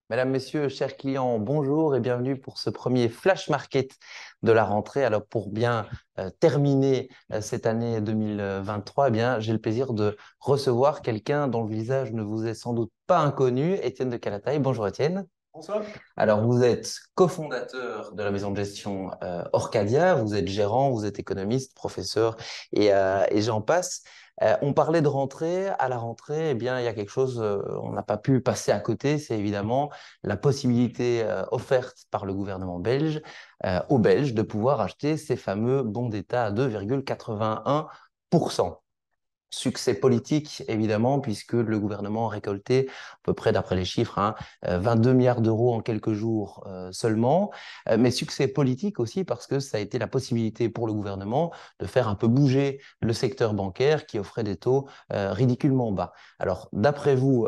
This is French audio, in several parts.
Mesdames, Messieurs, chers clients, bonjour et bienvenue pour ce premier Flash Market de la rentrée. Alors, pour bien terminer cette année 2023, eh bien, j'ai le plaisir de recevoir quelqu'un dont le visage ne vous est sans doute pas inconnu, Étienne de Calataï. Bonjour Étienne. Bonsoir. Alors, vous êtes cofondateur de la maison de gestion Orcadia, vous êtes gérant, vous êtes économiste, professeur et j'en passe. On parlait de rentrée. À la rentrée, eh bien, il y a quelque chose, on n'a pas pu passer à côté, c'est évidemment la possibilité offerte par le gouvernement belge aux Belges de pouvoir acheter ces fameux bons d'État à 2,81%. Succès politique, évidemment, puisque le gouvernement a récolté à peu près, d'après les chiffres, 22 milliards d'euros en quelques jours seulement. Mais succès politique aussi parce que ça a été la possibilité pour le gouvernement de faire un peu bouger le secteur bancaire qui offrait des taux ridiculement bas. Alors, d'après vous,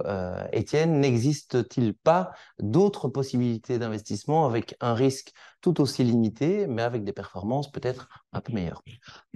Étienne, n'existe-t-il pas d'autres possibilités d'investissement avec un risque tout aussi limité, mais avec des performances peut-être un peu meilleures?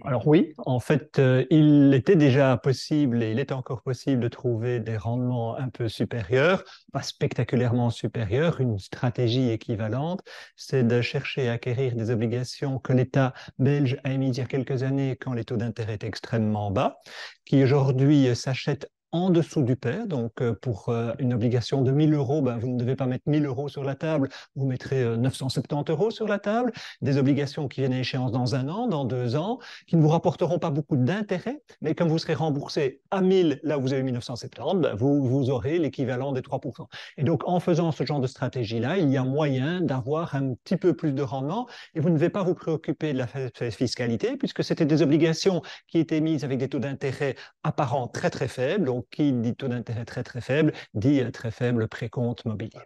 Alors oui, en fait, il était déjà possible et il est encore possible de trouver des rendements un peu supérieurs, pas spectaculairement supérieurs. Une stratégie équivalente, c'est de chercher à acquérir des obligations que l'État belge a émises il y a quelques années quand les taux d'intérêt étaient extrêmement bas, qui aujourd'hui s'achètent en dessous du pair. Donc, pour une obligation de 1000 euros, ben, vous ne devez pas mettre 1000 euros sur la table, vous mettrez 970 euros sur la table. Des obligations qui viennent à échéance dans un an, dans 2 ans, qui ne vous rapporteront pas beaucoup d'intérêt, mais comme vous serez remboursé à 1000, là où vous avez mis 970, ben vous aurez l'équivalent des 3%. Et donc, en faisant ce genre de stratégie-là, il y a moyen d'avoir un petit peu plus de rendement et vous ne devez pas vous préoccuper de la fiscalité puisque c'était des obligations qui étaient mises avec des taux d'intérêt apparents très très faibles. Donc, qui dit taux d'intérêt très très faible, dit très faible précompte mobilier.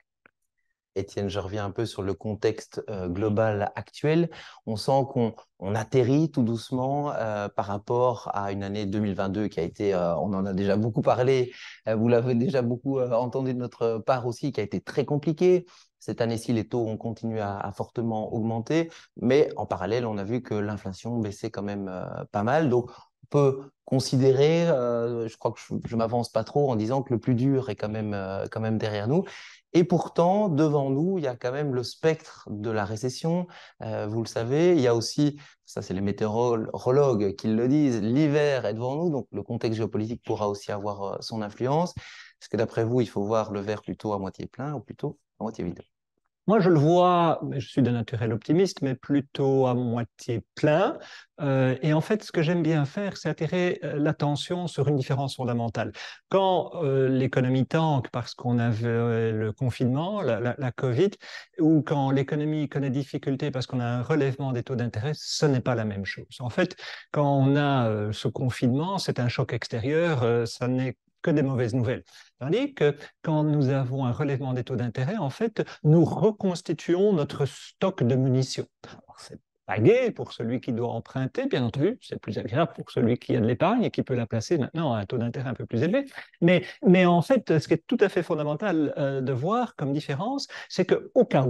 Étienne, je reviens un peu sur le contexte global actuel. On sent qu'on atterrit tout doucement par rapport à une année 2022 qui a été, on en a déjà beaucoup parlé, vous l'avez déjà beaucoup entendu de notre part aussi, qui a été très compliquée. Cette année-ci, les taux ont continué à fortement augmenter, mais en parallèle, on a vu que l'inflation baissait quand même pas mal. Donc, on peut considérer, je crois que je m'avance pas trop en disant que le plus dur est quand même derrière nous. Et pourtant, devant nous, il y a quand même le spectre de la récession. Vous le savez, il y a aussi, ça c'est les météorologues qui le disent, l'hiver est devant nous, donc le contexte géopolitique pourra aussi avoir son influence. Est-ce que d'après vous, il faut voir le verre plutôt à moitié plein ou plutôt à moitié vide? Moi, je le vois, mais je suis d'un naturel optimiste, mais plutôt à moitié plein. Et en fait, ce que j'aime bien faire, c'est attirer l'attention sur une différence fondamentale. Quand l'économie tanque parce qu'on avait le confinement, la Covid, ou quand l'économie connaît des difficultés parce qu'on a un relèvement des taux d'intérêt, ce n'est pas la même chose. En fait, quand on a ce confinement, c'est un choc extérieur, ça n'est que des mauvaises nouvelles. Tandis que quand nous avons un relèvement des taux d'intérêt, en fait, nous reconstituons notre stock de munitions. Alors, c'est pas gai pour celui qui doit emprunter, bien entendu, c'est plus agréable pour celui qui a de l'épargne et qui peut la placer maintenant à un taux d'intérêt un peu plus élevé. Mais en fait, ce qui est tout à fait fondamental de voir comme différence, c'est au cas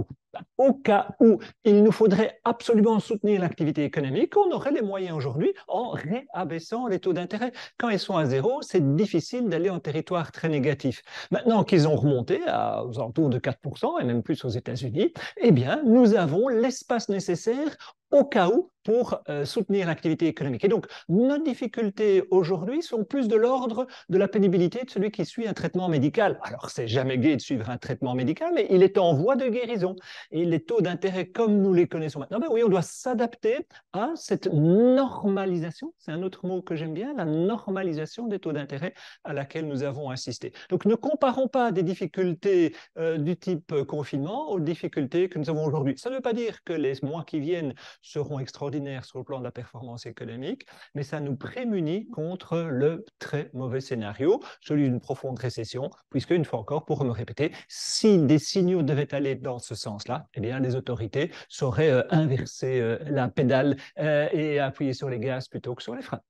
où il nous faudrait absolument soutenir l'activité économique, on aurait les moyens aujourd'hui en réabaissant les taux d'intérêt. Quand ils sont à zéro, c'est difficile d'aller en territoire très négatif. Maintenant qu'ils ont remonté aux alentours de 4% et même plus aux États-Unis, eh bien, nous avons l'espace nécessaire au cas où pour soutenir l'activité économique. Et donc, nos difficultés aujourd'hui sont plus de l'ordre de la pénibilité de celui qui suit un traitement médical. Alors, c'est jamais gai de suivre un traitement médical, mais il est en voie de guérison. Et les taux d'intérêt, comme nous les connaissons maintenant, ben oui, on doit s'adapter à cette normalisation, c'est un autre mot que j'aime bien, la normalisation des taux d'intérêt à laquelle nous avons assisté. Donc, ne comparons pas des difficultés du type confinement aux difficultés que nous avons aujourd'hui. Ça ne veut pas dire que les mois qui viennent seront extraordinaires sur le plan de la performance économique, mais ça nous prémunit contre le très mauvais scénario, celui d'une profonde récession, puisque, une fois encore, pour me répéter, si des signaux devaient aller dans ce sens-là, eh bien, les autorités sauraient inverser la pédale et appuyer sur les gaz plutôt que sur les freins.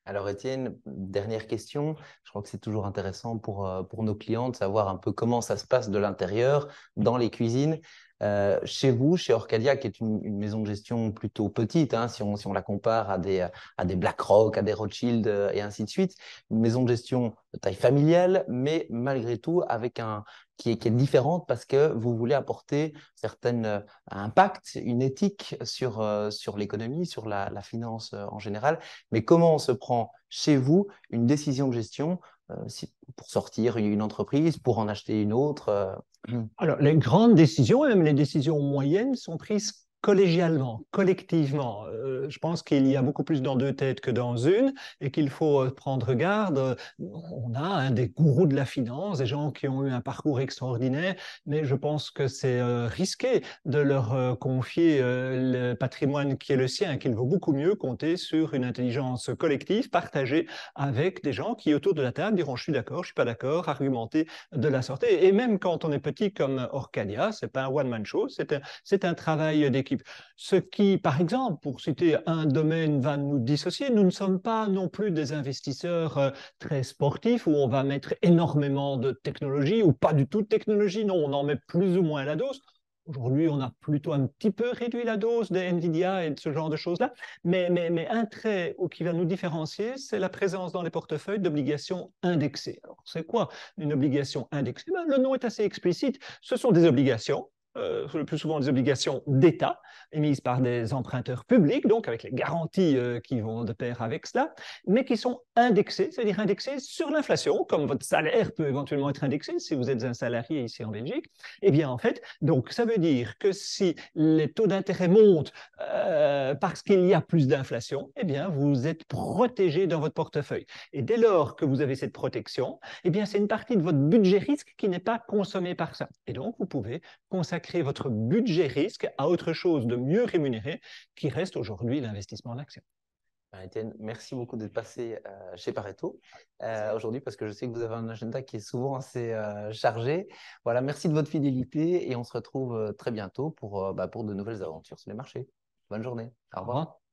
Alors Étienne, dernière question. Je crois que c'est toujours intéressant pour nos clients de savoir un peu comment ça se passe de l'intérieur, dans les cuisines. Chez vous, chez Orcadia, qui est une maison de gestion plutôt petite, hein, si on la compare à des BlackRock, à des Rothschild et ainsi de suite, une maison de gestion de taille familiale, mais malgré tout avec qui est différente parce que vous voulez apporter un impact, une éthique sur l'économie, sur la finance en général. Mais comment on se prend chez vous une décision de gestion pour sortir une entreprise, pour en acheter une autre Alors, les grandes décisions, et même les décisions moyennes, sont prises collégialement, collectivement. Je pense qu'il y a beaucoup plus dans deux têtes que dans une et qu'il faut prendre garde. On a des gourous de la finance, des gens qui ont eu un parcours extraordinaire, mais je pense que c'est risqué de leur confier le patrimoine qui est le sien, qu'il vaut beaucoup mieux compter sur une intelligence collective partagée avec des gens qui, autour de la table, diront « je suis d'accord, je ne suis pas d'accord », argumenter de la sorte. Et même quand on est petit comme Orcadia, ce n'est pas un one-man show, c'est un travail d'équipe. Ce qui, par exemple, pour citer un domaine, va nous dissocier, nous ne sommes pas non plus des investisseurs très sportifs où on va mettre énormément de technologie ou pas du tout de technologie. Non, on en met plus ou moins la dose. Aujourd'hui, on a plutôt un petit peu réduit la dose des NVIDIA et de ce genre de choses-là. Mais un trait qui va nous différencier, c'est la présence dans les portefeuilles d'obligations indexées. Alors, c'est quoi une obligation indexée? Ben, le nom est assez explicite. Ce sont des obligations le plus souvent des obligations d'État émises par des emprunteurs publics, donc avec les garanties qui vont de pair avec cela, mais qui sont indexées, c'est-à-dire indexées sur l'inflation, comme votre salaire peut éventuellement être indexé si vous êtes un salarié ici en Belgique. Eh bien, en fait, donc ça veut dire que si les taux d'intérêt montent parce qu'il y a plus d'inflation, eh bien, vous êtes protégé dans votre portefeuille. Et dès lors que vous avez cette protection, eh bien, c'est une partie de votre budget risque qui n'est pas consommée par ça. Et donc, vous pouvez consacrer votre budget risque à autre chose de mieux rémunéré qui reste aujourd'hui l'investissement en action. Étienne, merci beaucoup d'être passé chez Pareto aujourd'hui parce que je sais que vous avez un agenda qui est souvent assez chargé. Voilà, merci de votre fidélité et on se retrouve très bientôt pour de nouvelles aventures sur les marchés. Bonne journée. Au Au revoir. revoir.